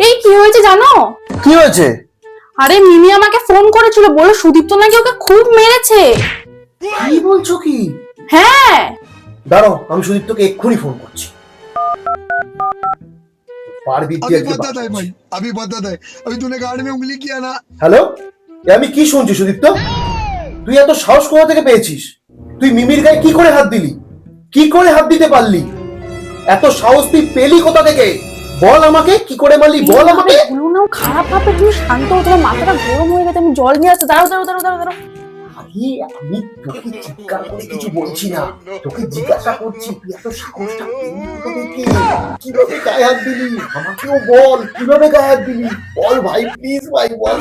এই কি হয়েছে জানো? কি হয়েছে? আরে মিমি আমাকে ফোন করেছিল, বলে সুদীপ্ত নাকি ওকে খুব মেরেছে। কি বলছো কি? হ্যাঁ। দাঁড়াও, আমি সুদীপ্তকে এক্ষুনি ফোন করছি। अभी बता दे भाई, अभी बता दे। अभी तूने गाड़ी में उंगली किया ना। হ্যালো, আমি কি শুনছি সুদীপ্ত? তুই এত সাহস কোথা থেকে পেয়েছিস? তুই মিমির গায়ে কি করে হাত দিলি? কি করে হাত দিতে পারলি? এত সাহস তুই পেলি কোথা থেকে? বল আমাকে, কি করে মারলি বল আমাকে। বলো না, খারাপ ভাবে, তুমি শান্ত হও, তোমার মাথাটা গরম হয়ে গেছে। আমি জল নিয়ে আসতে, দাঁড়াও দাঁড়াও দাঁড়াও দাঁড়াও দাঁড়াও। আমি তোকে চিৎকার করে কিছু বলছি না, তোকে জিজ্ঞাসা করছি তুই এত সাহসটা পেলি কোথা থেকে? কিভাবে গায়ে হাত দিলি? আমাকেও বল, কিভাবে গায়ে হাত দিলি বল ভাই, প্লিজ ভাই বল।